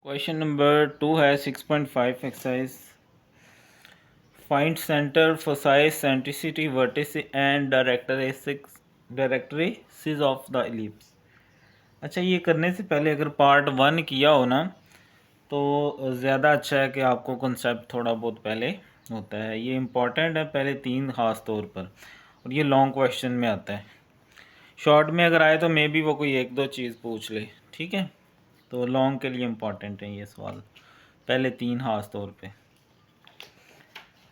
Question number 2 है 6.5 exercise. Find centre, foci, eccentricity, vertices and directrices of the ellipse. अच्छा, ये करने से पहले अगर पार्ट 1 किया हो ना तो ज़्यादा अच्छा है कि आपको कॉन्सेप्ट थोड़ा बहुत पहले होता है। ये इम्पॉर्टेंट है पहले 3 ख़ास तौर पर, और ये लॉन्ग क्वेश्चन में आता है। शॉर्ट में अगर आए तो मे बी वो कोई एक दो चीज़ पूछ ले, ठीक है। तो लॉन्ग के लिए इम्पॉर्टेंट है ये सवाल, पहले 3 खास तौर पे।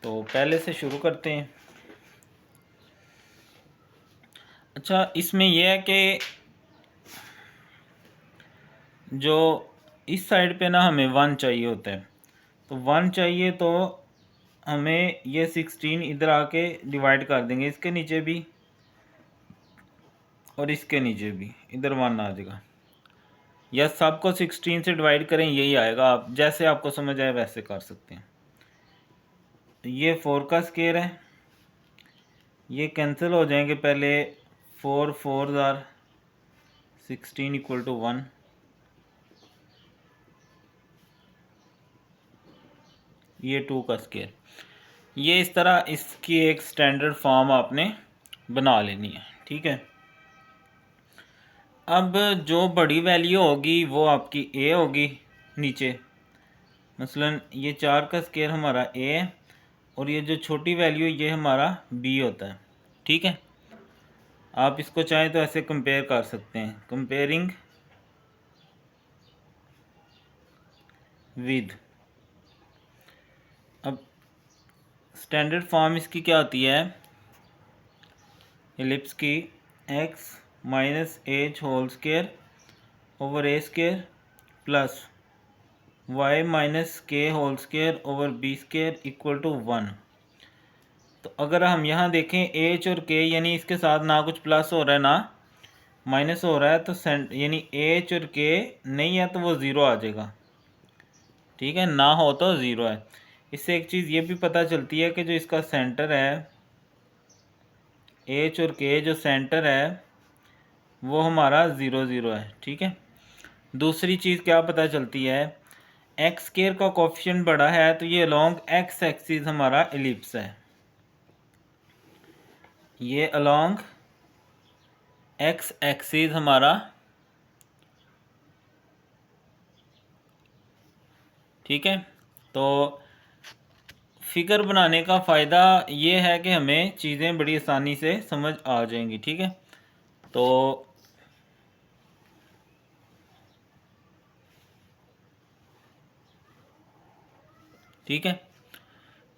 तो पहले से शुरू करते हैं। अच्छा, इसमें यह है कि जो इस साइड पे ना हमें 1 चाहिए होता है, तो 1 चाहिए तो हमें ये 16 इधर आके डिवाइड कर देंगे, इसके नीचे भी और इसके नीचे भी, इधर 1 आ जाएगा। या सबको 16 से डिवाइड करें, यही आएगा। आप जैसे आपको समझ आए वैसे कर सकते हैं। ये 4 का स्क्वायर है, ये कैंसिल हो जाएंगे। पहले 4 4 ज़ार 16 इक्वल टू 1। ये 2 का स्क्वायर। ये इस तरह इसकी एक स्टैंडर्ड फॉर्म आपने बना लेनी है, ठीक है। अब जो बड़ी वैल्यू होगी वो आपकी ए होगी नीचे। मसलन ये 4 का स्क्वायर हमारा ए है, और ये जो छोटी वैल्यू ये हमारा बी होता है, ठीक है। आप इसको चाहें तो ऐसे कंपेयर कर सकते हैं, कंपेयरिंग विद। अब स्टैंडर्ड फॉर्म इसकी क्या होती है एलिप्स की? X minus h whole square over a square plus y minus k whole square over b square equal to 1। तो अगर हम यहाँ देखें एच और के, यानी इसके साथ ना कुछ प्लस हो रहा है ना माइनस हो रहा है, तो यानी एच और के नहीं है तो वो ज़ीरो आ जाएगा, ठीक है। ना हो तो ज़ीरो है। इससे एक चीज़ ये भी पता चलती है कि जो इसका सेंटर है एच और के, जो सेंटर है वो हमारा 0 0 है, ठीक है। दूसरी चीज़ क्या पता चलती है, एक्स स्क्वायर का कोफिशिएंट बड़ा है तो ये अलोंग एक्स एक्सिस हमारा एलिप्स है। ये अलोंग एक्स एक्सिस हमारा, ठीक है। तो फिगर बनाने का फ़ायदा ये है कि हमें चीज़ें बड़ी आसानी से समझ आ जाएंगी, ठीक है। तो ठीक है,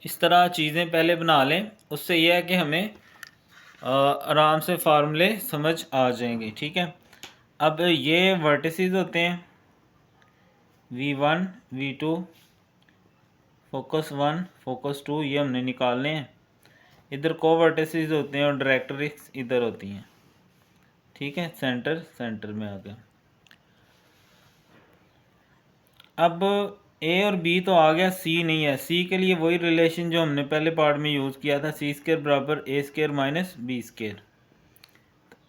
इस तरह चीज़ें पहले बना लें, उससे यह है कि हमें आराम से फार्मूले समझ आ जाएंगे, ठीक है। अब ये वर्टिसेस होते हैं V1 V2 फोकस 1 फोकस 2, ये हमने निकालने हैं। इधर को वर्टिसेस होते हैं और डायरेक्टरीज इधर होती हैं, ठीक है। सेंटर सेंटर में आ गया। अब ए और बी तो आ गया, सी नहीं है। सी के लिए वही रिलेशन जो हमने पहले पार्ट में यूज़ किया था, सी स्क्वायर बराबर ए स्क्वायर माइनस बी स्क्वायर।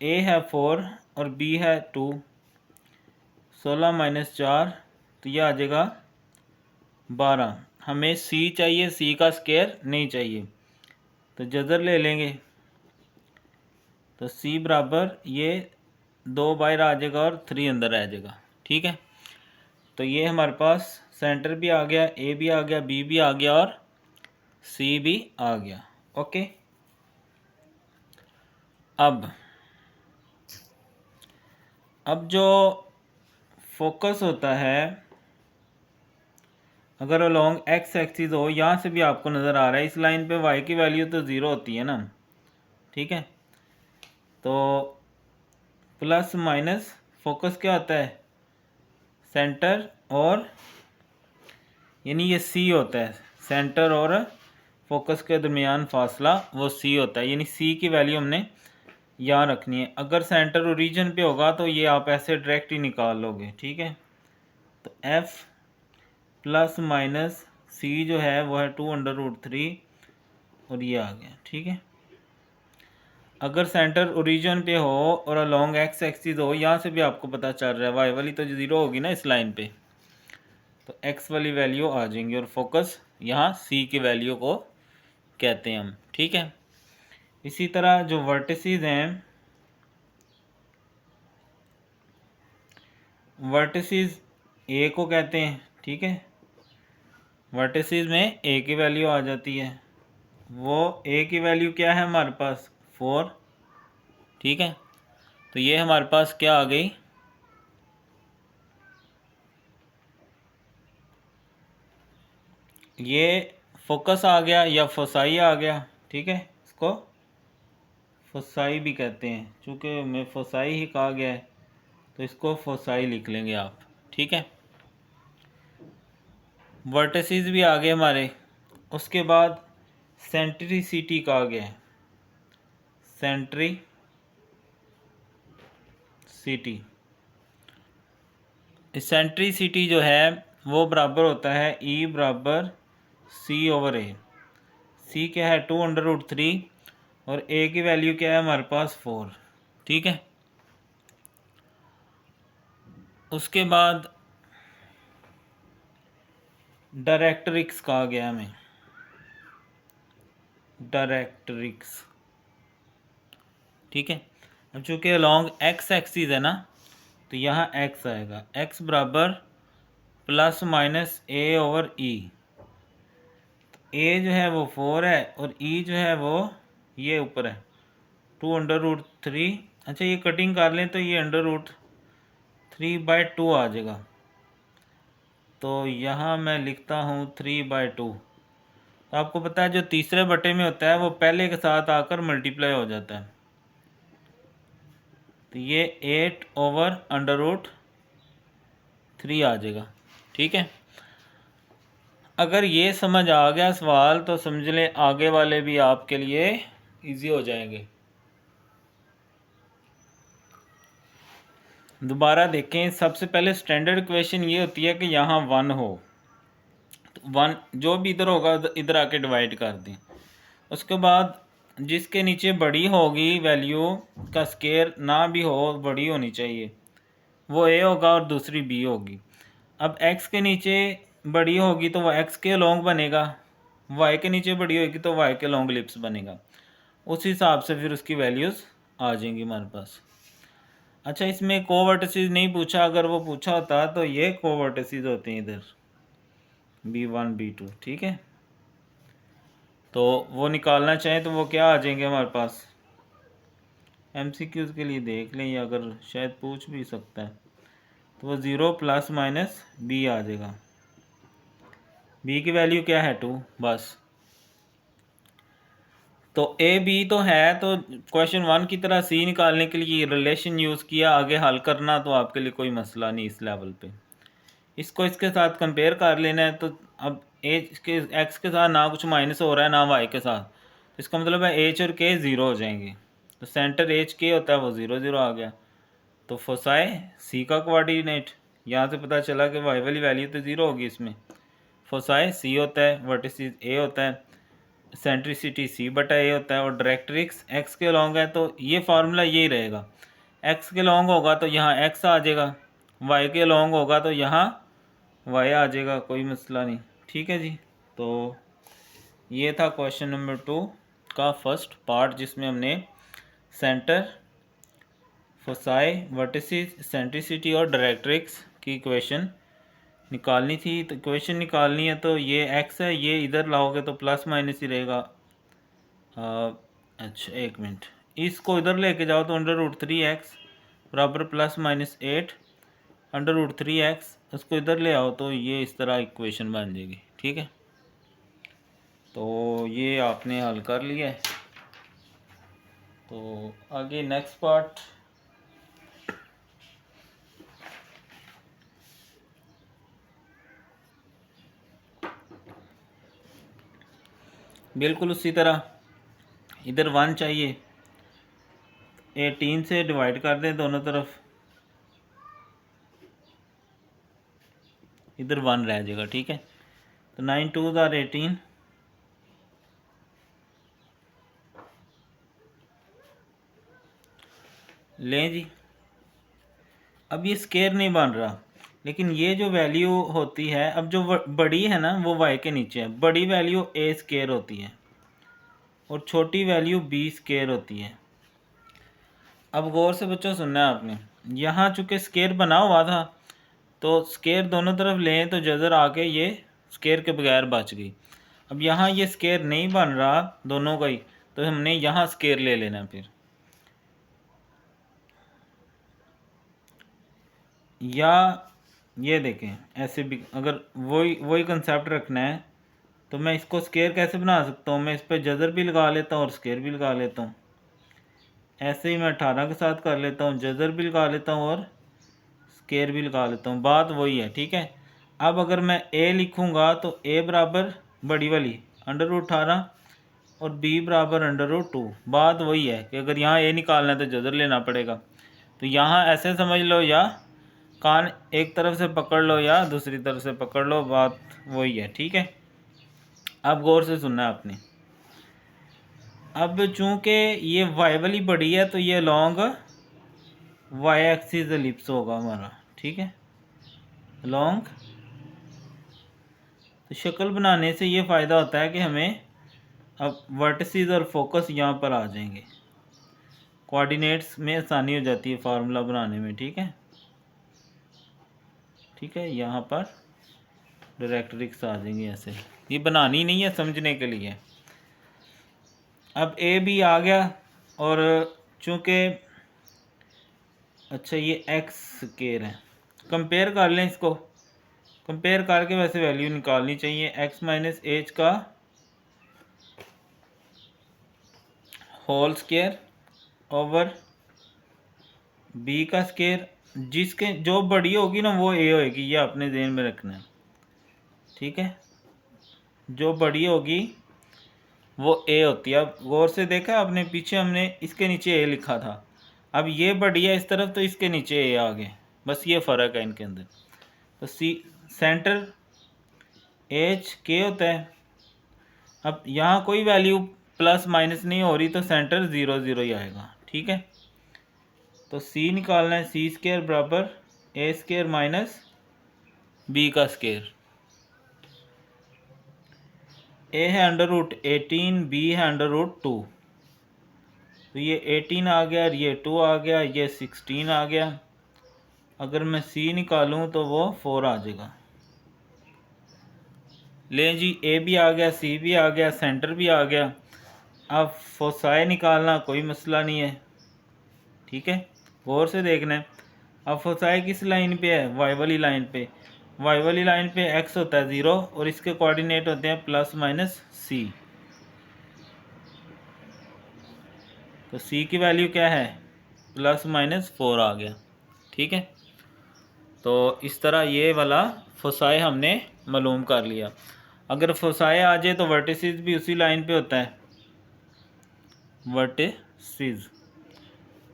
ए है 4 और बी है 2, 16 माइनस 4 तो यह आ जाएगा 12। हमें सी चाहिए, सी का स्क्वायर नहीं चाहिए, तो जज़र ले लेंगे। तो सी बराबर ये 2 बाहर आ जाएगा और 3 अंदर आ जाएगा, ठीक है। तो ये हमारे पास सेंटर भी आ गया, ए भी आ गया, बी भी आ गया और सी भी आ गया, ओके। अब जो फोकस होता है, अगर अलोंग एक्स एक्सिस हो, यहाँ से भी आपको नज़र आ रहा है इस लाइन पे वाई की वैल्यू तो ज़ीरो होती है ना, ठीक है। तो प्लस माइनस फोकस क्या होता है, सेंटर और, यानी ये सी होता है, सेंटर और फोकस के दरमियान फासला वो सी होता है, यानी सी की वैल्यू हमने यहाँ रखनी है। अगर सेंटर ओरिजिन पे होगा तो ये आप ऐसे डायरेक्ट ही निकाल लोगे, ठीक है। तो एफ प्लस माइनस सी जो है वो है 2√3 और ये आ गया, ठीक है। अगर सेंटर ओरिजिन पे हो और अलोंग एक्स एक्सिस हो, यहाँ से भी आपको पता चल रहा है वाई वाली तो ज़ीरो होगी ना इस लाइन पे, तो x वाली वैल्यू आ जाएंगी और फोकस यहाँ c की वैल्यू को कहते हैं हम, ठीक है। इसी तरह जो वर्टिसेस हैं, वर्टिसेस a को कहते हैं, ठीक है। वर्टिसेस में a की वैल्यू आ जाती है, वो a की वैल्यू क्या है हमारे पास 4, ठीक है। तो ये हमारे पास क्या आ गई, ये फोकस आ गया या फोसाई आ गया, ठीक है। इसको फोसाई भी कहते हैं, चूँकि मैं फोसाई ही कहा गया है तो इसको फोसाई लिख लेंगे आप, ठीक है। वर्टिसेस भी आ गए हमारे। उसके बाद सेंट्रिसिटी कहा गया है, सेंट्रिसिटी। सेंट्रिसिटी जो है वो बराबर होता है E बराबर C/A। C क्या है 2√3 और A की वैल्यू क्या है हमारे पास 4, ठीक है। उसके बाद डायरेक्ट्रिक्स कहा गया हमें, डायरेक्ट्रिक्स, ठीक है। अब चूँकि अलॉन्ग x एक्सिस है ना, तो यहाँ x आएगा, x बराबर ±A/E। a जो है वो 4 है और e जो है वो ये ऊपर है 2√3। अच्छा ये कटिंग कर लें तो ये √3/2 आ जाएगा। तो यहाँ मैं लिखता हूँ 3/2। तो आपको पता है जो तीसरे बटे में होता है वो पहले के साथ आकर मल्टीप्लाई हो जाता है। तो ये 8/√3 आ जाएगा, ठीक है। अगर ये समझ आ गया सवाल तो समझ लें आगे वाले भी आपके लिए इजी हो जाएंगे। दोबारा देखें, सबसे पहले स्टैंडर्ड इक्वेशन ये होती है कि यहाँ 1 हो, तो 1 जो भी इधर होगा इधर आके डिवाइड कर दें। उसके बाद जिसके नीचे बड़ी होगी वैल्यू का स्केयर ना भी हो, बड़ी होनी चाहिए, वो a होगा और दूसरी b होगी। अब x के नीचे बड़ी होगी तो वह x के लॉन्ग बनेगा, y के नीचे बड़ी होगी तो y के लॉन्ग लिप्स बनेगा। उस हिसाब से फिर उसकी वैल्यूज़ आ जाएंगी हमारे पास। अच्छा इसमें कोवर्टिसेस नहीं पूछा, अगर वो पूछा होता तो ये कोवर्टिसेस होते हैं इधर B1 B2, ठीक है। तो वो निकालना चाहें तो वो क्या आ जाएंगे हमारे पास, MCQs के लिए देख लें, या अगर शायद पूछ भी सकता है तो वो 0 ± B आ जाएगा। B की वैल्यू क्या है 2 बस। तो ए बी तो है, तो क्वेश्चन 1 की तरह सी निकालने के लिए रिलेशन यूज़ किया, आगे हल करना तो आपके लिए कोई मसला नहीं इस लेवल पे। इसको इसके साथ कंपेयर कर लेना है, तो अब एच के एक्स के साथ ना कुछ माइनस हो रहा है ना वाई के साथ, तो इसका मतलब है एच और के ज़ीरो हो जाएंगे। तो सेंटर एच के होता है वो 0 0 आ गया। तो फोसाई सी का कोऑर्डिनेट, यहाँ से पता चला कि वाई वाली वैल्यू तो 0 होगी इसमें। फोसाई सी होता है, वर्टिसेस ए होता है, सेंट्रिसिटी C/A होता है और डायरेक्ट्रिक्स x के लॉन्ग है, तो ये फार्मूला यही रहेगा। x के लॉन्ग होगा तो यहाँ x आ जाएगा, y के लॉन्ग होगा तो यहाँ y आ जाएगा, कोई मसला नहीं, ठीक है जी। तो ये था क्वेश्चन नंबर 2 का फर्स्ट पार्ट, जिसमें हमने सेंटर, फोसाई, वर्टिसेस, सेंट्रिसिटी और डायरेक्ट्रिक्स की इक्वेशन निकालनी थी। तो इक्वेशन निकालनी है तो ये x है, ये इधर लाओगे तो प्लस माइनस ही रहेगा। अच्छा एक मिनट, इसको इधर लेके जाओ तो √3x बराबर ±8 √3x, उसको इधर ले आओ तो ये इस तरह इक्वेशन बन जाएगी, ठीक है। तो ये आपने हल कर लिया है। तो आगे नेक्स्ट पार्ट, बिल्कुल उसी तरह इधर 1 चाहिए, 18 से डिवाइड कर दें दोनों तरफ, इधर 1 रह जाएगा, ठीक है। तो 9 2s are 18, लें जी। अब ये स्केयर नहीं बन रहा, लेकिन ये जो वैल्यू होती है, अब जो बड़ी है ना वो y के नीचे है, बड़ी वैल्यू a स्केयर होती है और छोटी वैल्यू b स्केयर होती है। अब गौर से बच्चों सुनना है आपने, यहाँ चूँकि स्केयर बना हुआ था तो स्केयर दोनों तरफ लें तो जज़र आके ये स्केयर के बगैर बच गई। अब यहाँ ये स्केयर नहीं बन रहा दोनों का ही, तो हमने यहाँ स्केयर ले लेना। फिर या ये देखें, ऐसे भी अगर वही कंसेप्ट रखना है तो मैं इसको स्केयर कैसे बना सकता हूँ, मैं इस पर जज़र भी लगा लेता हूँ और स्केयर भी लगा लेता हूँ। ऐसे ही मैं 18 के साथ कर लेता हूँ, जज़र भी लगा लेता हूँ और स्केयर भी लगा लेता हूँ, बात वही है। ठीक है, अब अगर मैं a लिखूँगा तो a बराबर बड़ी वाली √18 और b बराबर √2, बात वही है कि अगर यहाँ a निकालना है तो जज़र लेना पड़ेगा। तो यहाँ ऐसे समझ लो, या कान एक तरफ से पकड़ लो या दूसरी तरफ से पकड़ लो, बात वही है। ठीक है, अब गौर से सुनना है आपने। अब चूँकि ये y वाली बड़ी है तो ये लॉन्ग y एक्सिस एलिप्स होगा हमारा। ठीक है, लॉन्ग, तो शक्ल बनाने से ये फ़ायदा होता है कि हमें अब वर्टिसेस और फोकस यहाँ पर आ जाएंगे, कोऑर्डिनेट्स में आसानी हो जाती है फार्मूला बनाने में। ठीक है, ठीक है, यहाँ पर डायरेक्ट्रिक्स आ जाएंगी ऐसे, ये बनानी नहीं है, समझने के लिए। अब ए भी आ गया और चूँकि अच्छा ये एक्स स्केयर है, कंपेयर कर लें इसको, कंपेयर करके वैसे वैल्यू निकालनी चाहिए। एक्स माइनस एच का होल स्केयर ओवर बी का स्केयर, जिसके जो बड़ी होगी ना वो ए होएगी, ये अपने ध्यान में रखना है। ठीक है, जो बड़ी होगी वो ए होती है। अब गौर से देखा आपने, पीछे हमने इसके नीचे ए लिखा था, अब ये बड़ी है इस तरफ तो इसके नीचे ए आ गए, बस ये फ़र्क है इनके अंदर। तो सी सेंटर एच के होता है। अब यहाँ कोई वैल्यू प्लस माइनस नहीं हो रही तो सेंटर 0 0 ही आएगा। ठीक है, तो सी निकालना है, सी स्केयर बराबर ए स्केयर माइनस बी का स्केयर। ए है √18, बी है √2, तो ये 18 आ गया और ये 2 आ गया, ये 16 आ गया। अगर मैं सी निकालूं तो वो 4 आ जाएगा। लें जी, ए भी आ गया, सी भी आ गया, सेंटर भी आ गया। अब फोसाई निकालना कोई मसला नहीं है। ठीक है, गौर से देखना है। अब फोसाई किस लाइन पे है, वाई वाली लाइन पे। वाई वाली लाइन पे एक्स होता है 0 और इसके कोऑर्डिनेट होते हैं प्लस माइनस सी। तो सी की वैल्यू क्या है, प्लस माइनस 4 आ गया। ठीक है, तो इस तरह ये वाला फोसाई हमने मालूम कर लिया। अगर फोसाई आ जाए तो वर्टिसेस भी उसी लाइन पे होता है, वर्टिसेस,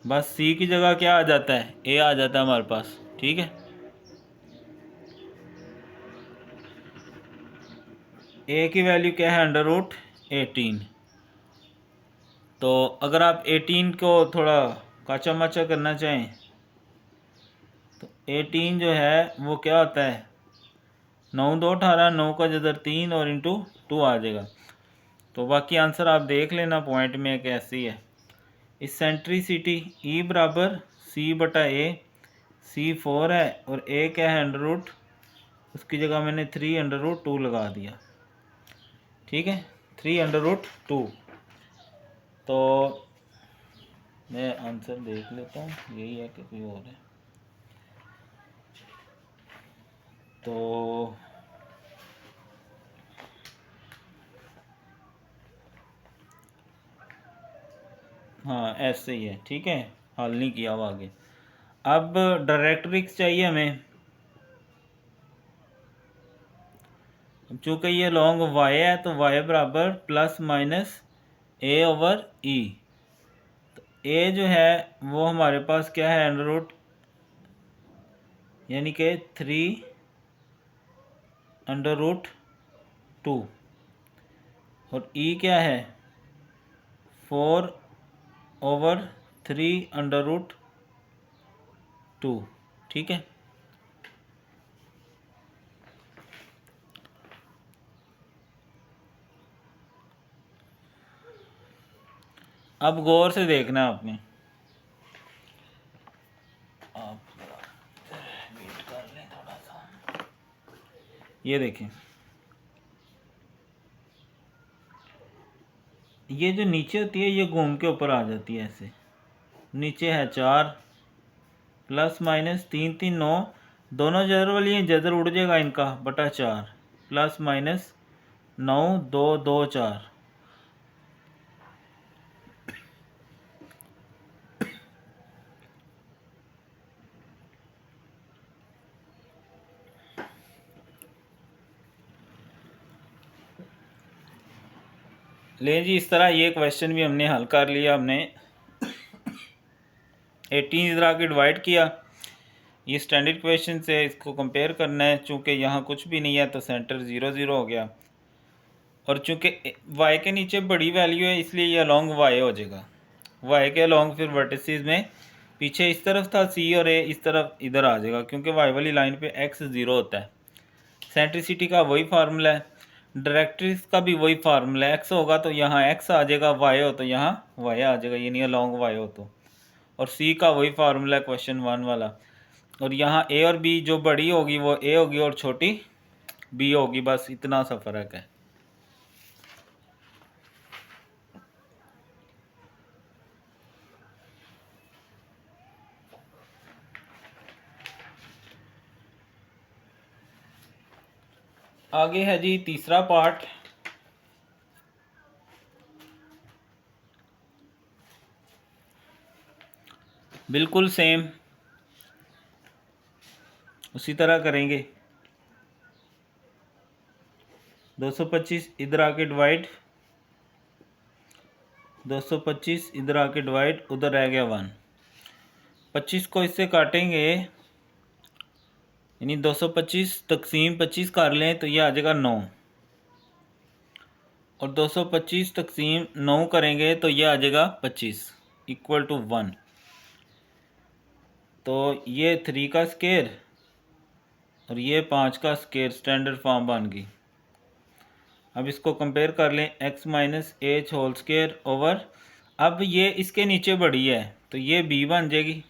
बस सी की जगह क्या आ जाता है, ए आ जाता है हमारे पास। ठीक है, ए की वैल्यू क्या है, √18। तो अगर आप 18 को थोड़ा काचा माचा करना चाहें तो 18 जो है वो क्या होता है, 9 2 18, 9 का जदर 3 और इंटू 2 आ जाएगा। तो बाकी आंसर आप देख लेना पॉइंट में कैसी है। इसेंट्रिसिटी ई बराबर सी बटा ए, सी 4 है और ए क्या है √ उसकी जगह मैंने 3√2 लगा दिया। ठीक है, 3√2। तो मैं आंसर देख लेता हूँ, यही है कि कोई और है। तो हाँ ऐसे ही है। ठीक है, हल नहीं किया हुआ आगे। अब डायरेक्ट्रिक्स चाहिए हमें। चूँकि ये लॉन्ग y है तो y बराबर प्लस माइनस ए ओवर ई। तो ए जो है वो हमारे पास क्या है, √ यानी कि 3√2 और ई क्या है 4/3√2। ठीक है, अब गौर से देखना है आपने, आप वेट कर लें थोड़ा सा। ये देखें, ये जो नीचे होती है ये घूम के ऊपर आ जाती है ऐसे। नीचे है 4 प्लस माइनस 3 3 9, दोनों जदर वाली हैं, जदर उड़ जाएगा इनका बटा 4 प्लस माइनस 9 2 2 4। ले जी, इस तरह ये क्वेश्चन भी हमने हल कर लिया। हमने 18 इधर आके डिवाइड किया। ये स्टैंडर्ड क्वेश्चन से इसको कंपेयर करना है, चूँकि यहाँ कुछ भी नहीं है तो सेंटर 0 0 हो गया, और चूँकि y के नीचे बड़ी वैल्यू है इसलिए ये अलॉन्ग y हो जाएगा। y के अलॉन्ग फिर वर्टिसेस में पीछे इस तरफ था c और a, इस तरफ इधर आ जाएगा, क्योंकि y वाली लाइन पे x 0 होता है। सेंट्रिसिटी का वही फार्मूला है, डायरेक्ट्रिक्स का भी वही फार्मूला है। x होगा तो यहाँ x आ जाएगा, y हो तो यहाँ y आ जाएगा, यानी अलॉन्ग y हो तो। और c का वही फार्मूला है क्वेश्चन 1 वाला। और यहाँ a और b जो बड़ी होगी वो a होगी और छोटी b होगी, बस इतना सा फ़र्क है। आगे है जी तीसरा पार्ट। बिल्कुल सेम उसी तरह करेंगे। 225 इधर आके डिवाइड, 225 इधर आके डिवाइड, उधर रह गया 1। 25 को इससे काटेंगे, यानी 225 तकसीम 25 कर लें तो ये आ जाएगा 9, और 225 तकसीम 9 करेंगे तो ये आ जाएगा 25 इक्वल टू 1। तो ये 3 का स्केयर और ये 5 का स्केयर स्टैंडर्ड फॉर्म बन गई। अब इसको कंपेयर कर लें, x minus h whole square over, अब ये इसके नीचे बड़ी है तो ये b बन जाएगी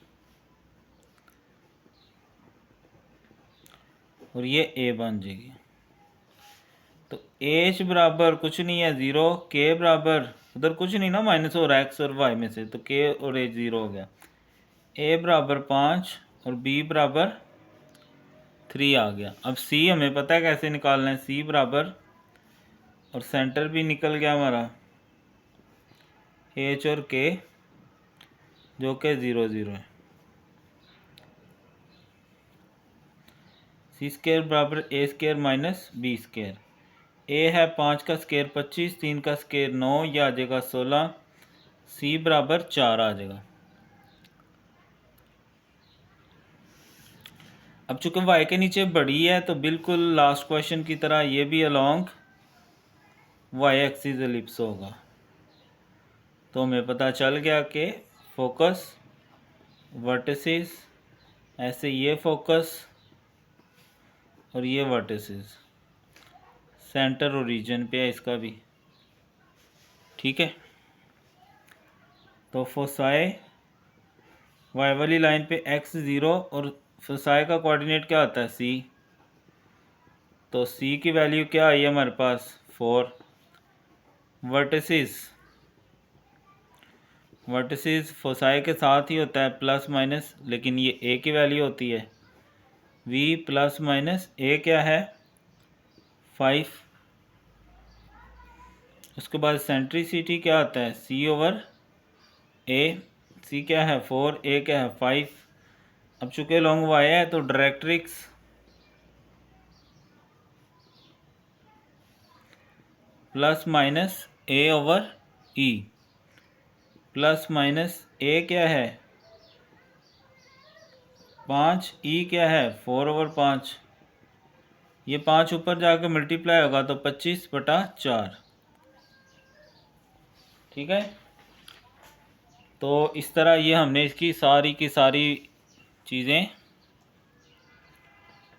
और ये a बन जाएगी। तो h बराबर कुछ नहीं है 0, k बराबर उधर कुछ नहीं ना, माइनस हो रहा है x और y में से, तो k और h 0 हो गया। a बराबर 5 और b बराबर 3 आ गया। अब c हमें पता है कैसे निकालना है, c बराबर, और सेंटर भी निकल गया हमारा h और k जो कि 0 0 है। सी स्केयर बराबर ए स्केयर माइनस बी स्केयर। ए है 5 का स्केयर 25, 3 का स्केयर 9, यह आ जाएगा 16, सी बराबर 4 आ जाएगा। अब चूंकि वाई के नीचे बड़ी है तो बिल्कुल लास्ट क्वेश्चन की तरह ये भी अलोंग वाई एक्सिस एलिप्स होगा। तो हमें पता चल गया कि फोकस वर्टिसेस, ऐसे ये फोकस और ये वर्टिसेस, सेंटर और रीजन पे है इसका भी, ठीक है। तो फोसाई वाई वाली लाइन पे x 0 और फोसाई का कोऑर्डिनेट क्या होता है c, तो c की वैल्यू क्या आई है हमारे पास 4। वर्टिसेस फोसाई के साथ ही होता है प्लस माइनस, लेकिन ये a की वैल्यू होती है v प्लस माइनस a क्या है 5। उसके बाद सेंट्रिसिटी क्या आता है c ओवर a, c क्या है 4, a क्या है 5। अब चूंकि लॉन्ग वाई है तो directrix plus minus a over e, plus minus a क्या है 5, e क्या है 4 ओवर 5, ये 5 ऊपर जाकर मल्टीप्लाई होगा तो 25/4, ठीक है। तो इस तरह ये हमने इसकी सारी की सारी चीज़ें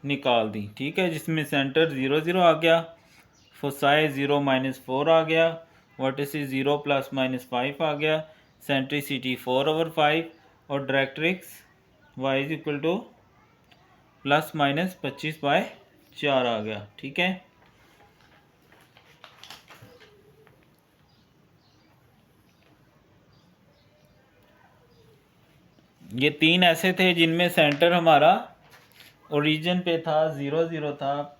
निकाल दी, ठीक है, जिसमें सेंटर 0 0 आ गया, फोसाई 0 -4 आ गया, वर्टिसेस 0 ± 5 आ गया, सेंट्रिसिटी 4/5 और directrix y is equal to ±25/4 आ गया। ठीक है, ये तीन ऐसे थे जिनमें सेंटर हमारा ओरिजिन पे था, 0 0 था।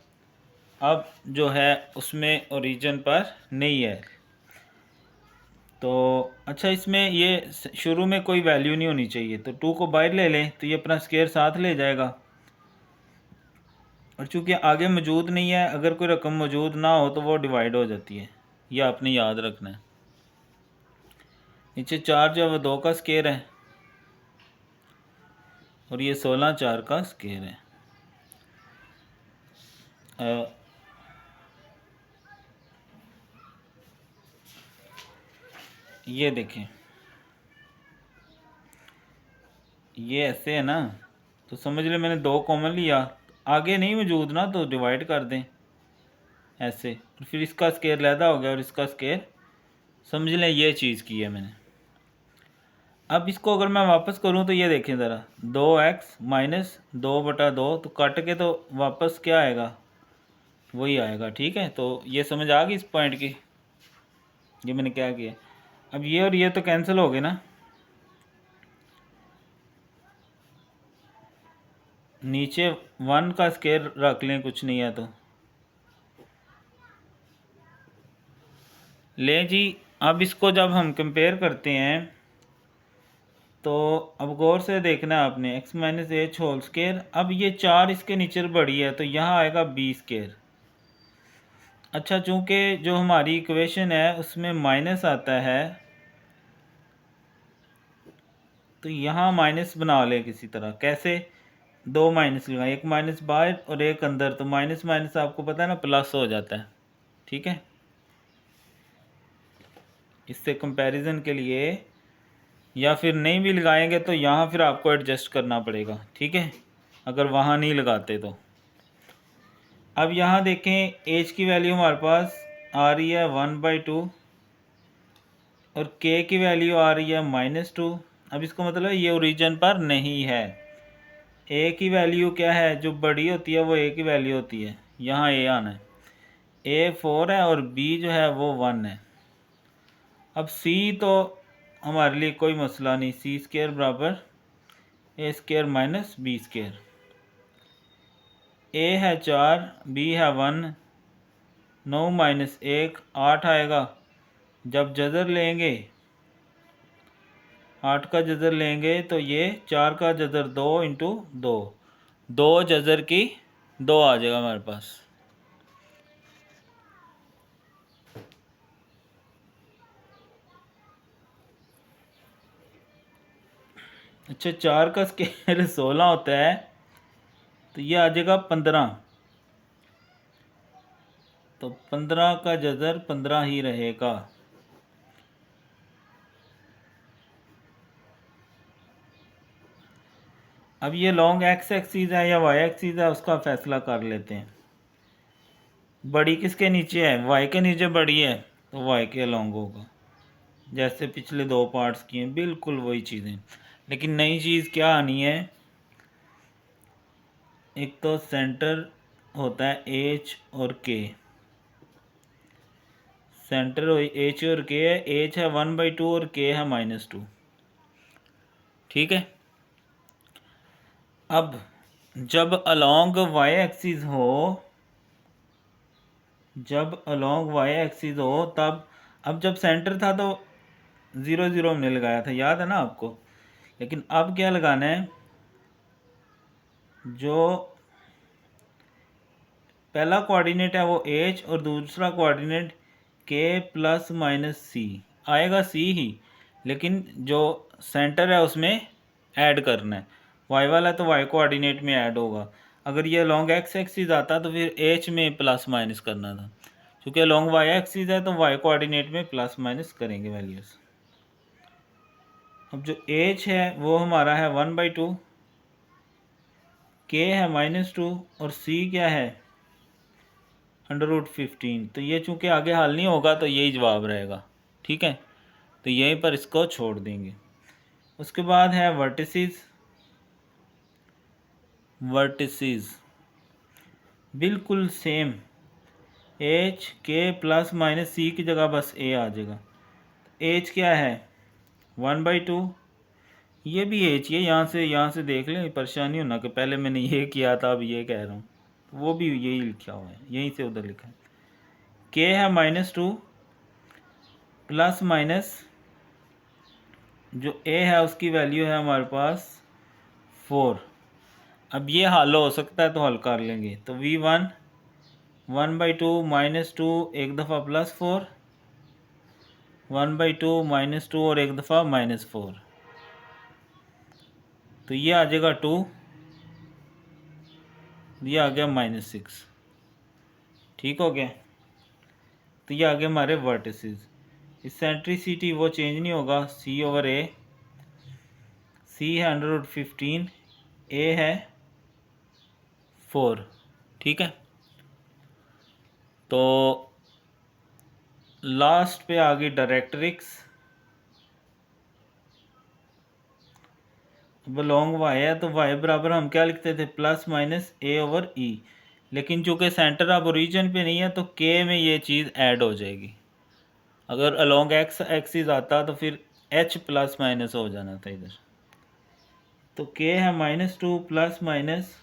अब जो है उसमें ओरिजिन पर नहीं है। तो अच्छा, इसमें ये शुरू में कोई वैल्यू नहीं होनी चाहिए, तो 2 को बाहर ले लें तो ये अपना स्क्वायर साथ ले जाएगा। और चूंकि आगे मौजूद नहीं है, अगर कोई रकम मौजूद ना हो तो वो डिवाइड हो जाती है, यह आपने याद रखना है। नीचे 4 जो है वो 2 का स्क्वायर है और ये 16 4 का स्क्वायर है। ये देखें, ये ऐसे है ना, तो समझ ले मैंने 2 कॉमन लिया, आगे नहीं मौजूद ना तो डिवाइड कर दें ऐसे, और फिर इसका स्क्वायर लैदा हो गया और इसका स्क्वायर, समझ लें ये चीज़ की है मैंने। अब इसको अगर मैं वापस करूं तो ये देखें ज़रा, 2x - 2/2, तो कट के तो वापस क्या आएगा, वही आएगा। ठीक है, तो ये समझ आ गई इस पॉइंट की, ये मैंने क्या किया। अब ये और ये तो कैंसिल हो गए ना, नीचे 1 का स्क्वायर रख लें, कुछ नहीं है तो ले जी। अब इसको जब हम कंपेयर करते हैं तो अब गौर से देखना है आपने, x - h होल स्क्वायर। अब ये 4 इसके नीचे बढ़ी है तो यहाँ आएगा b स्क्वायर। अच्छा, चूंकि जो हमारी इक्वेशन है उसमें माइनस आता है तो यहाँ माइनस बना लें किसी तरह। कैसे, 2 माइनस लगाए, एक माइनस बाहर और एक अंदर, तो माइनस माइनस आपको पता है ना प्लस हो जाता है। ठीक है, इससे कंपैरिजन के लिए, या फिर नहीं भी लगाएंगे तो यहाँ फिर आपको एडजस्ट करना पड़ेगा। ठीक है, अगर वहाँ नहीं लगाते तो। अब यहाँ देखें, एच की वैल्यू हमारे पास आ रही है 1/2 और के की वैल्यू आ रही है -2। अब इसको मतलब ये ओरिजिन पर नहीं है। ए की वैल्यू क्या है, जो बड़ी होती है वो ए की वैल्यू होती है, यहाँ ए आना है। ए 4 है और बी जो है वो 1 है। अब सी तो हमारे लिए कोई मसला नहीं, सी स्क्वायर बराबर ए स्क्वायर माइनस बी स्क्वायर। ए है 4, बी है 1, 9 - 1 8 आएगा। जब जज़र लेंगे, 8 का जज़र लेंगे तो ये 4 का जज़र 2 × 2, 2 जज़र की 2 आ जाएगा हमारे पास। अच्छा, 4 का स्क्वायर 16 होता है तो ये आ जाएगा 15, तो 15 का जज़र 15 ही रहेगा। अब ये लॉन्ग एक्स एक्सीज है या वाई एक्सीज है, उसका फैसला कर लेते हैं। बड़ी किसके नीचे है, वाई के नीचे बड़ी है तो वाई के लॉन्ग होगा, जैसे पिछले 2 पार्ट्स किए हैं बिल्कुल वही चीज़ें। लेकिन नई चीज़ क्या आनी है, एक तो सेंटर होता है एच और के, सेंटर एच और के है, एच है 1/2 और के है -2। ठीक है, अब जब अलोंग वाई एक्सिस हो, जब अलोंग वाई एक्सिस हो तब, अब जब सेंटर था तो 0 0 हमने लगाया था, याद है ना आपको। लेकिन अब क्या लगाना है, जो पहला कोऑर्डिनेट है वो एच और दूसरा कोऑर्डिनेट के ± सी आएगा, सी ही, लेकिन जो सेंटर है उसमें ऐड करना है। वाई वाला तो वाई कोऑर्डिनेट में ऐड होगा। अगर ये लॉन्ग एक्स एक्सिस आता तो फिर एच में ± करना था, क्योंकि लॉन्ग वाई एक्सिस है तो वाई कोऑर्डिनेट में ± करेंगे वैल्यूज़। अब जो एच है वो हमारा है 1/2, के है -2 और सी क्या है √15। तो ये चूंकि आगे हल नहीं होगा तो यही जवाब रहेगा। ठीक है, तो यहीं पर इसको छोड़ देंगे। उसके बाद है वर्टिसेस। वर्टिसेस बिल्कुल सेम, एच के प्लस माइनस सी की जगह बस ए आ जाएगा। एच क्या है 1/2, ये भी एच है, यहाँ से देख लें, परेशानी होना कि पहले मैंने ये किया था अब ये कह रहा हूँ, तो वो भी यही लिखा हुआ है, यहीं से उधर लिखा है। के है -2 प्लस माइनस जो ए है उसकी वैल्यू है हमारे पास 4। अब ये हल हो सकता है तो हल कर लेंगे। तो V1 1/2 -2 एक दफ़ा +4, 1/2 -2 और एक दफ़ा -4, तो ये आ जाएगा 2, ये आ गया -6। ठीक हो गया। तो ये आ गए हमारे वर्टिसेस। इसेंट्रिसिटी वो चेंज नहीं होगा, C/A। C है √15, A है 4। ठीक है, तो लास्ट पे आ गई डायरेक्ट्रिक्स। लॉन्ग वाई है तो वाई बराबर हम क्या लिखते थे +-A/E, लेकिन चूंकि सेंटर ऑफ ओरिजिन पे नहीं है तो के में ये चीज़ ऐड हो जाएगी। अगर अलोंग एक्स एक्सिस आता तो फिर H +- हो जाना था इधर। तो के है -2 प्लस माइनस,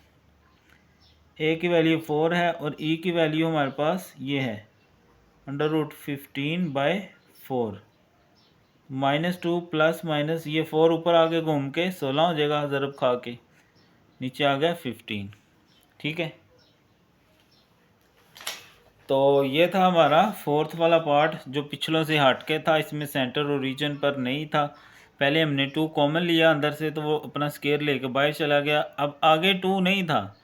ए की वैल्यू 4 है और ई की वैल्यू हमारे पास ये है √15/4, -2 प्लस माइनस ये 4 ऊपर आगे घूम के 16 हो जाएगा, ज़रब खा के नीचे आ गया 15। ठीक है, तो ये था हमारा फोर्थ वाला पार्ट जो पिछलों से हट के था, इसमें सेंटर और रीजन पर नहीं था। पहले हमने 2 कॉमन लिया अंदर से तो वो अपना स्केयर लेके बाहर चला गया। अब आगे 2 नहीं था,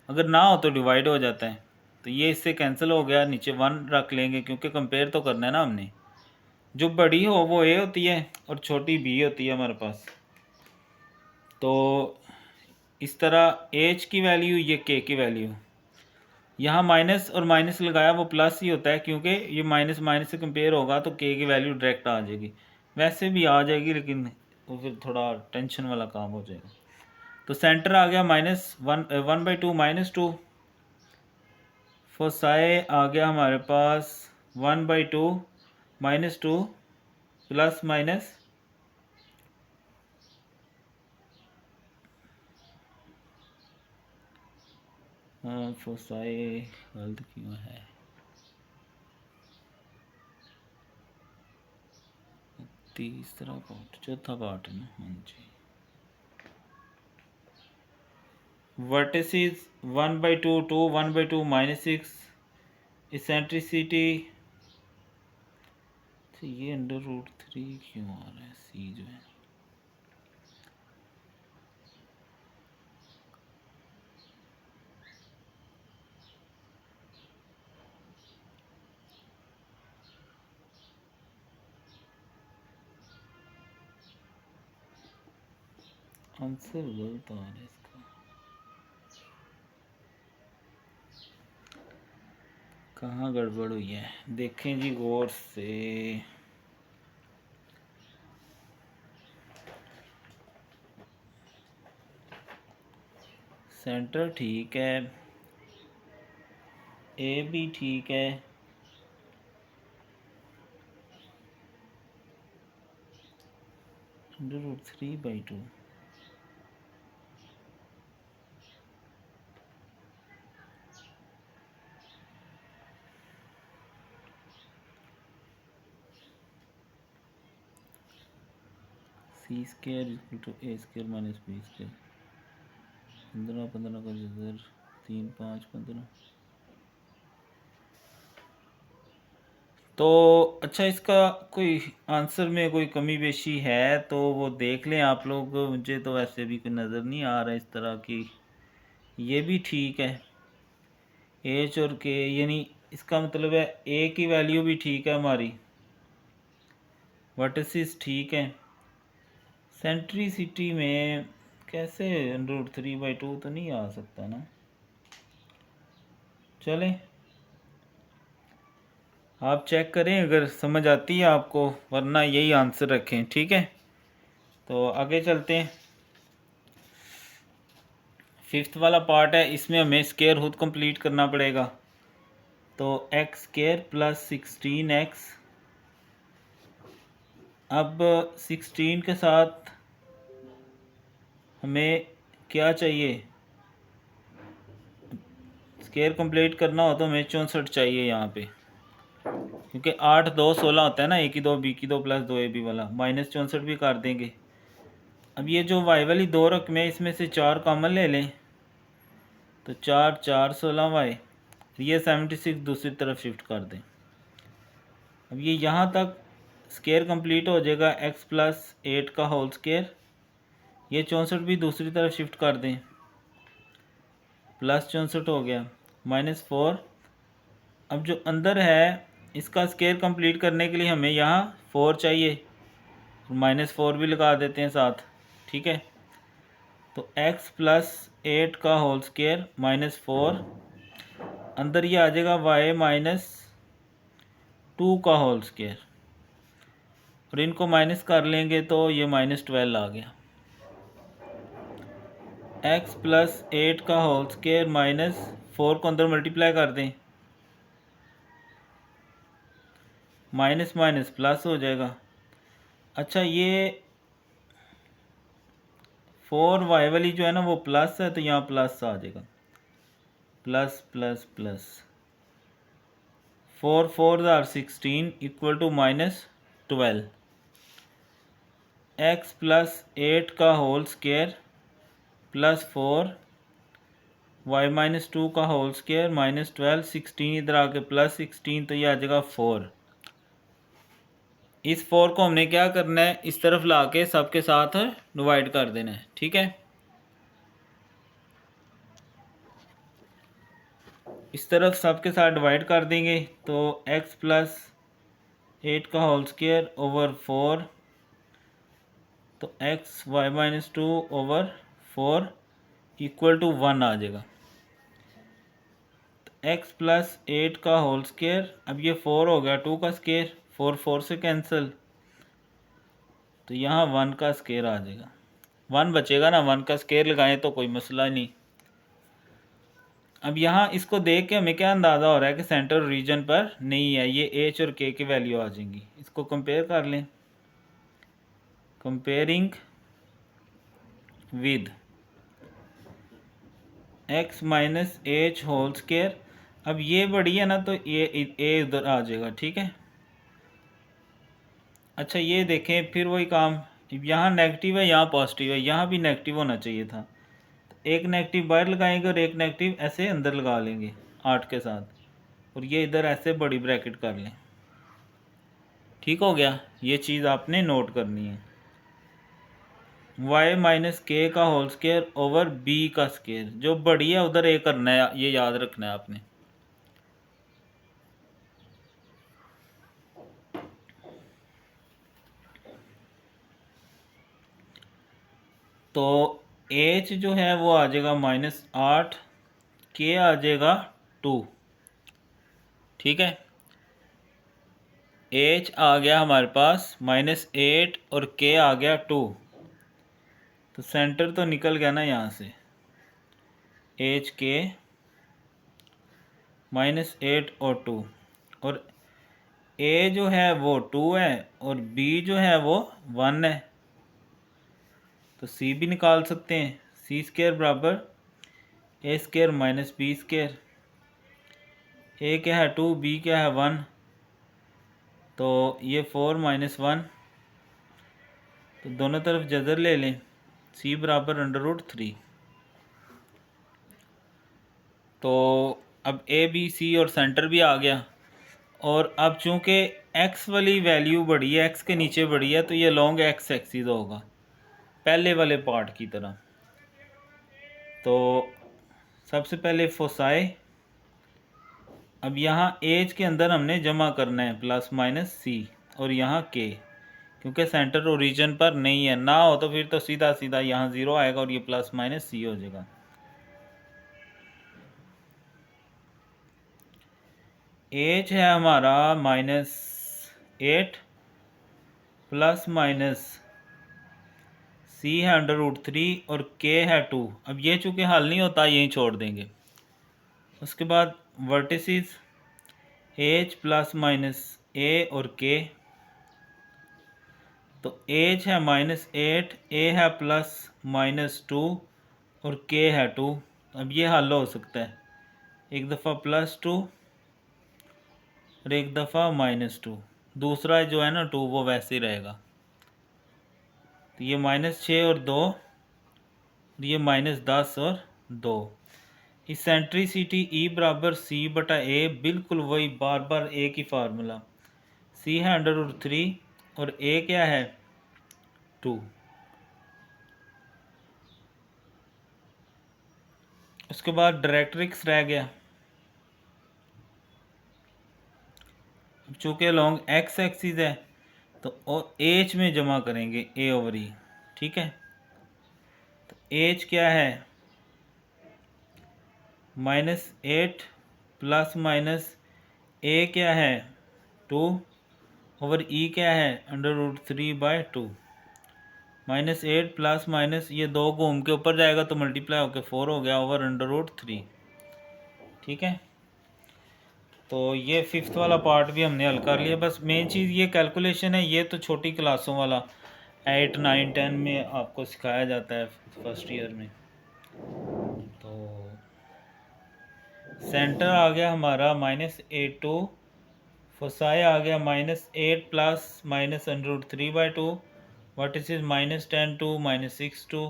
अगर ना हो तो डिवाइड हो जाता है, तो ये इससे कैंसिल हो गया, नीचे 1 रख लेंगे क्योंकि कंपेयर तो करना है ना हमने। जो बड़ी हो वो ए होती है और छोटी बी होती है हमारे पास। तो इस तरह एच की वैल्यू ये के की वैल्यू, यहाँ माइनस और माइनस लगाया वो प्लस ही होता है क्योंकि ये माइनस माइनस से कंपेयर होगा तो के की वैल्यू डायरेक्ट आ जाएगी। वैसे भी आ जाएगी लेकिन वो फिर थोड़ा टेंशन वाला काम हो जाएगा। तो सेंटर आ गया -1/2 -2, फोसाए आ गया हमारे पास 1/2 -2 प्लस माइनस फोसाए गलत क्यों है, तीसरा पार्ट चौथा पार्ट है ना। हाँ जी, वर्टिसेस 1/2 2 1/2 -6, इसेंट्रिसिटी तो ये √3 क्यों आ रहा है, सी जो है आंसर गलत आ रहा है इसका, कहाँ गड़बड़ हुई है देखें जी गौर से। सेंटर ठीक है, ए भी ठीक है, √3/2 C² = A² - B², 15 15 का जबर 3 5 15। तो अच्छा, इसका कोई आंसर में कोई कमी पेशी है तो वो देख लें आप लोग, मुझे तो वैसे भी कोई नज़र नहीं आ रहा इस तरह की। ये भी ठीक है, एच और के, यानी इसका मतलब है ए की वैल्यू भी ठीक है हमारी, वर्टिसेस ठीक है। सेंट्रिसिटी में कैसे √3/2 तो नहीं आ सकता ना, चलें आप चेक करें अगर समझ आती है आपको, वरना यही आंसर रखें। ठीक है, तो आगे चलते हैं। फिफ्थ वाला पार्ट है, इसमें हमें स्क्वायर खुद कंप्लीट करना पड़ेगा। तो एक्स स्क्वायर प्लस 16x। अब 16 के साथ हमें क्या चाहिए, स्क्वायर कंप्लीट करना हो तो हमें 64 चाहिए यहाँ पे, क्योंकि 8 2 16 होता है ना, ए की 2 बी की 2 प्लस 2 AB वाला, माइनस 64 भी कर देंगे। अब ये जो वाई वाली दो रकमें, इसमें से 4 कॉमन ले लें, तो 4 4 16y, ये 76 दूसरी तरफ शिफ्ट कर दें। अब ये यहाँ तक स्क्वायर कंप्लीट हो जाएगा, x प्लस 8 का होल स्क्वायर, ये 64 भी दूसरी तरफ शिफ्ट कर दें, प्लस 64 हो गया, -4। अब जो अंदर है इसका स्क्वायर कंप्लीट करने के लिए हमें यहाँ 4 चाहिए, -4 भी लगा देते हैं साथ। ठीक है, तो x प्लस 8 का होल स्क्वायर -4, अंदर ये आ जाएगा y -2 का होल स्क्वायर, और इनको माइनस कर लेंगे तो ये -12 आ गया। x प्लस 8 का होल स्क्वायर -4 को अंदर मल्टीप्लाई कर दें, माइनस माइनस प्लस हो जाएगा। अच्छा, ये 4y वाली जो है ना वो प्लस है, तो यहाँ प्लस आ जाएगा, plus plus plus, 4 4 are 16 equal to -12। x plus 8 का होल स्क्वायर प्लस 4 y -2 का होल स्क्वायर -12, 16 इधर आके प्लस 16, तो ये आ जाएगा 4। इस 4 को हमने क्या करना है, इस तरफ ला के सबके साथ डिवाइड कर देना है। ठीक है, इस तरफ सबके साथ डिवाइड कर देंगे, तो x प्लस 8 का होल स्क्वायर ओवर 4, तो x y -2 over 4 equal to 1 आ जाएगा। x प्लस 8 का होल स्क्वायर, अब ये 4 हो गया 2 का स्क्वायर, 4 4 से कैंसिल, तो यहाँ 1 का स्क्वायर आ जाएगा, 1 बचेगा ना, 1 का स्क्वायर लगाएं तो कोई मसला नहीं। अब यहाँ इसको देख के हमें क्या अंदाज़ा हो रहा है कि सेंटर रीजन पर नहीं है, ये h और k की वैल्यू आ जाएंगी। इसको कंपेयर कर लें, comparing with x minus h whole square. अब ये बड़ी है ना, तो ये a उधर आ जाएगा। ठीक है, अच्छा ये देखें, फिर वही काम, यहाँ नेगेटिव है यहाँ पॉजिटिव है, यहाँ भी नेगेटिव होना चाहिए था, एक नेगेटिव बाहर लगाएंगे और एक नेगेटिव ऐसे अंदर लगा लेंगे 8 के साथ, और ये इधर ऐसे बड़ी ब्रैकेट कर लें। ठीक हो गया, ये चीज़ आपने नोट करनी है, y माइनस के का होल स्क्वायर ओवर b का स्क्वायर, जो बड़ी है उधर a करना है, ये याद रखना है आपने। तो h जो है वो आ जाएगा -8, k आ जाएगा 2। ठीक है, h आ गया हमारे पास -8 और k आ गया 2, तो सेंटर तो निकल गया ना यहाँ से, h k -8 और 2, और a जो है वो 2 है और b जो है वो 1 है, तो c भी निकाल सकते हैं, c स्क्वायर बराबर a square minus b square, a क्या है 2, b क्या है 1, तो ये 4 -1, तो दोनों तरफ जज़र ले लें, c बराबर √3। तो अब a b c और सेंटर भी आ गया, और अब चूंकि x वाली वैल्यू बढ़ी है, x के नीचे बढ़ी है, तो ये लॉन्ग x एक्सिस होगा पहले वाले पार्ट की तरह। तो सबसे पहले फोसाई, अब यहाँ एज के अंदर हमने जमा करना है प्लस माइनस c, और यहाँ k, क्योंकि सेंटर ओरिजिन पर नहीं है, ना हो तो फिर तो सीधा सीधा यहाँ 0 आएगा और ये प्लस माइनस c हो जाएगा। एच है हमारा -8 प्लस माइनस सी है √3 और के है 2। अब ये चूँकि हल नहीं होता यहीं छोड़ देंगे। उसके बाद वर्टिसेस एच प्लस माइनस ए और के, तो एच है -8, ए है +-2 और के है 2। अब ये हल हो सकता है, एक दफ़ा +2 और एक दफ़ा -2। दूसरा जो है ना 2 वो वैसे ही रहेगा। तो ये -6 और 2, ये -10 और 2। इसेंट्रिसिटी E बराबर C/A, बिल्कुल वही बार बार एक ही फार्मूला। C है √3 और A क्या है 2। उसके बाद डायरेक्ट्रिक्स रह गया। चूँकि लॉन्ग एक्स एक्सिस है तो एच में जमा करेंगे A/E, ठीक है। तो एच क्या है -8 प्लस माइनस ए क्या है 2 ओवर ई क्या है √3/2। -8 प्लस माइनस ये 2 घूम के ऊपर जाएगा तो मल्टीप्लाई होकर 4 हो गया ओवर √3, ठीक है। तो ये 5th वाला पार्ट भी हमने हल कर लिया। बस मेन चीज़ ये कैलकुलेशन है, ये तो छोटी क्लासों वाला 8, 9, 10 में आपको सिखाया जाता है फर्स्ट ईयर में। तो सेंटर आ गया हमारा -8/2, फोसाई आ गया -8 plus minus √3/2, vertices -10 2 -6 2,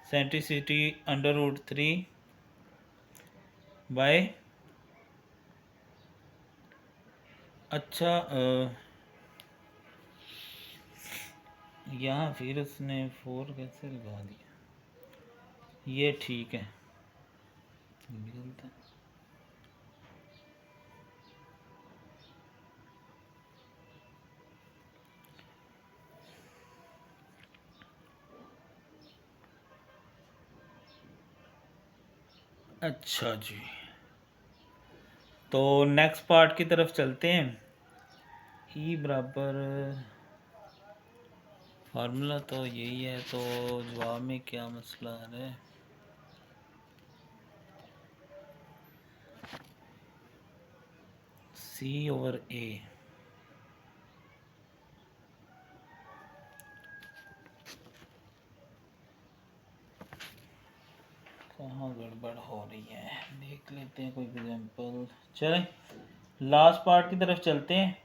eccentricity √3 by, अच्छा यहाँ फिर उसने 4 कैसे लगा दिया, ये ठीक है। अच्छा जी, तो नेक्स्ट पार्ट की तरफ चलते हैं। ई बराबर फार्मूला तो यही है, तो जवाब में क्या मसला है। C/A कहाँ गड़बड़ हो रही है, देख लेते हैं कोई एग्जांपल। चलें लास्ट पार्ट की तरफ चलते हैं।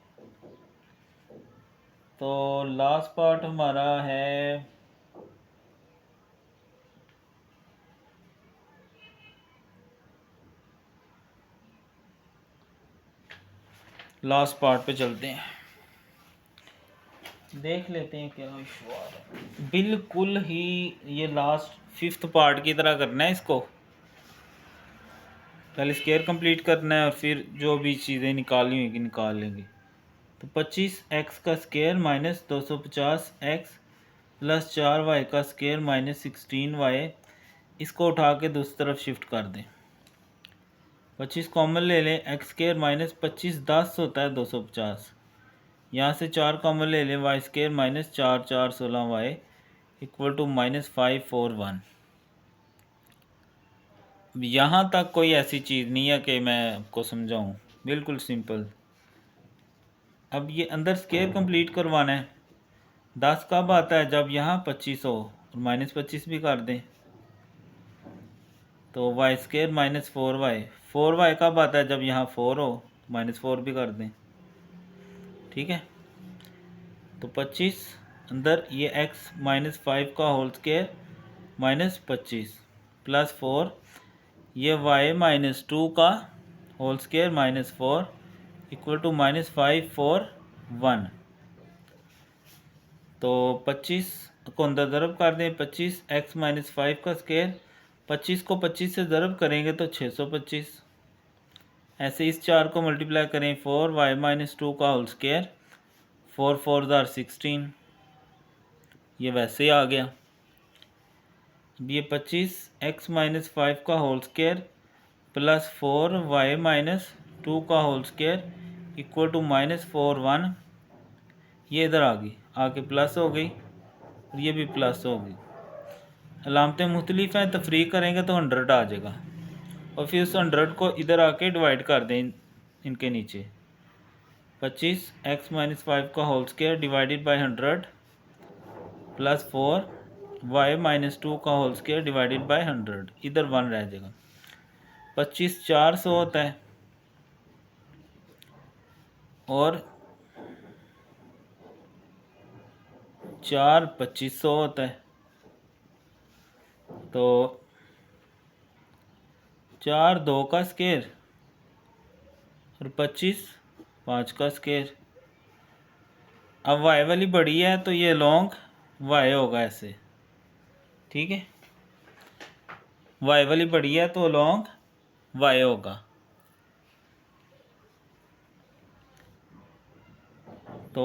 तो लास्ट पार्ट हमारा है लास्ट पार्ट पे चलते हैं, देख लेते हैं क्या इशू आ रहा है। बिल्कुल ही ये लास्ट 5th पार्ट की तरह करना है इसको। पहले स्केयर कंप्लीट करना है और फिर जो भी चीज़ें निकालनी होगी निकाल लेंगे। तो 25x का स्केयर -250x प्लस 4y का स्केयर -16y, इसको उठा के दूसरी तरफ शिफ्ट कर दें। 25 कॉमन ले लें, एक्स स्केयर -25 10 होता है 250। यहाँ से 4 कॉमन ले लें, Y square -4 4 16y equal to -541। यहाँ तक कोई ऐसी चीज़ नहीं है कि मैं आपको समझाऊँ, बिल्कुल सिंपल। अब ये अंदर स्केयर कंप्लीट करवाना है। 10 कब आता है, जब यहाँ 25 हो, और -25 भी कर दें तो वाई स्केयर -4y। 4y कब आता है, जब यहाँ 4 हो, -4 भी कर दें, ठीक है। तो 25 अंदर ये x -5 का होल स्केयर -25 प्लस 4, ये y -2 का होल स्केयर -4 इक्वल टू -541। तो 25 को अंदर ज़रब कर दें, 25x -5 का स्केयर, 25 को 25 से ज़रब करेंगे तो 625। ऐसे इस 4 को मल्टीप्लाई करें, 4y -2 का होल स्केयर, 4 4 ज़ार 16, ये वैसे ही आ गया। अब ये 25x -5 का होल स्केयर प्लस 4y 2 का होल स्क्वायर इक्वल टू -4 1, ये इधर आ गई, आके प्लस हो गई और ये भी प्लस हो गई। अलामतें मुख्तलिफ हैं, तफरीक करेंगे तो 100 आ जाएगा और फिर उस 100 को इधर आके डिवाइड कर दें इनके नीचे। 25 x - 5 का whole square divided by 100 plus 4 y - 2 का होल स्क्वायर डिवाइडेड बाई 100, इधर 1 रह जाएगा। 25 400 होता है और 4 2500 होता है। तो 4 2 का स्क्वायर और 25 5 का स्क्वायर। अब y वाली बड़ी है तो ये लॉन्ग y होगा ऐसे, ठीक है। y वाली बड़ी है तो लॉन्ग y होगा। तो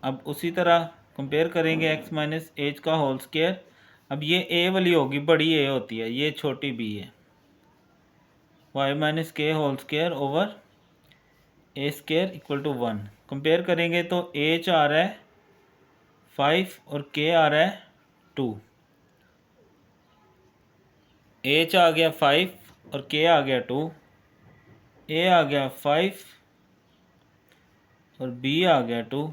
अब उसी तरह कंपेयर करेंगे x - h का होल स्क्वायर। अब ये a वाली होगी, बड़ी a होती है, ये छोटी b है। y - k whole square over a square equal to 1। Compare करेंगे तो h आ रहा है 5 और k आ रहा है 2। h आ गया 5 और k आ गया 2, a आ गया 5 और b आ गया 2।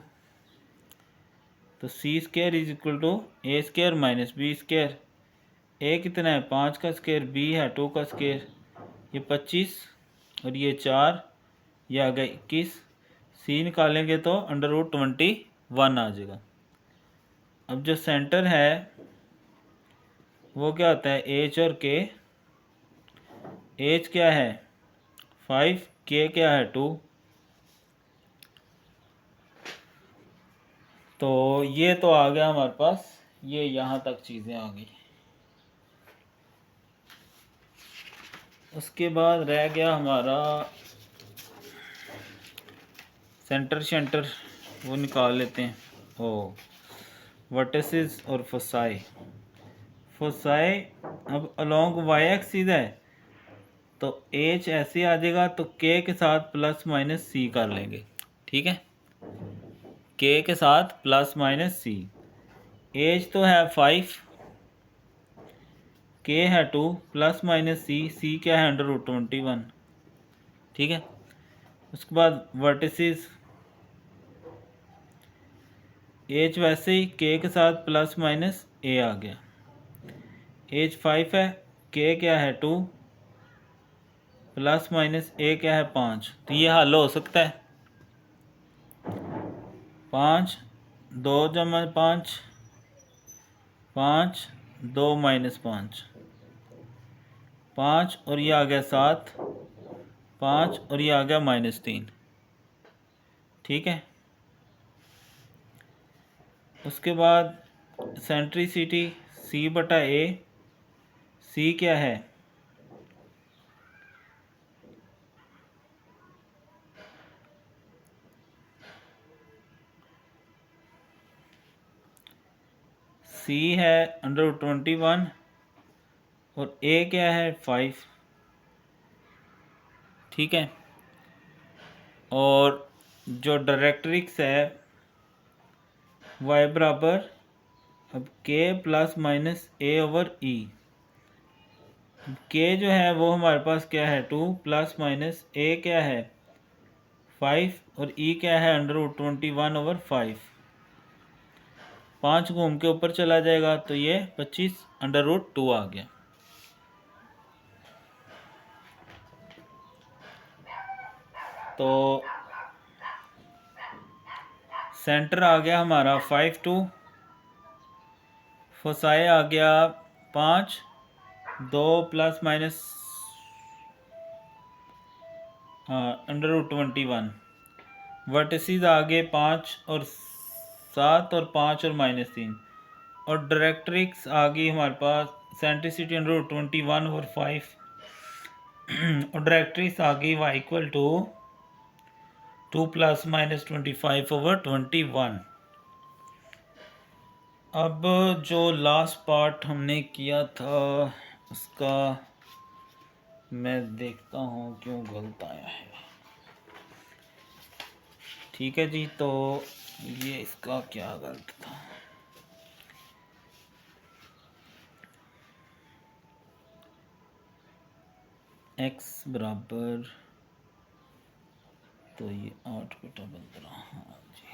तो c square is equal to a square minus b square. a कितना है 5 का स्क्वायर, b है 2 का स्क्वायर, ये 25 और ये 4, ये आ गया 21। c निकालेंगे तो √21 आ जाएगा। अब जो सेंटर है वो क्या होता है h और k। h क्या है 5, k क्या है 2। तो ये तो आ गया हमारे पास, ये यहाँ तक चीज़ें आ गई। उसके बाद रह गया हमारा सेंटर, वो निकाल लेते हैं। ओ वर्टिसेस और फोसाई। अब अलोंग y एक्सिस है तो h ऐसे आ जाएगा, तो k के साथ प्लस माइनस c कर लेंगे, ठीक है। k के साथ प्लस माइनस c। h तो है 5, k है 2, प्लस माइनस c क्या है √21, ठीक है। उसके बाद वर्टिसेस h वैसे ही k के साथ प्लस माइनस a आ गया। h 5 है, k क्या है 2, प्लस माइनस a क्या है 5। तो ये हल हो सकता है। 5 2 जमा 5 5 2 - 5 5 और ये आ गया 7 5 और ये आ गया -3, ठीक है। उसके बाद सेंट्रिसिटी c/a। c क्या है c है √21 और a क्या है 5, ठीक है। और जो डायरेक्ट्रिक्स है y बराबर अब k plus minus a over e। k जो है वो हमारे पास क्या है 2, प्लस माइनस a क्या है 5 और e क्या है √21 ओवर 5। 5 घूम के ऊपर चला जाएगा तो ये 25 √2 आ गया। तो सेंटर आ गया हमारा 5 2, फोसाई आ गया 5 2 प्लस माइनस √21। वर्टिसेस आ गए 5 और 7 और 5 और -3। और डायरेक्ट्रिक्स आ गई हमारे पास सेंट्रिसिटी √21 और 5 और डायरेक्ट्रिक्स आ गई y equal to 2 plus minus 25 over 21। अब जो लास्ट पार्ट हमने किया था उसका मैं देखता हूँ क्यों गलत आया है। ठीक है जी। तो ये इसका क्या गलत था, x बराबर, तो ये 8 बेटा बन रहा, हाँ जी।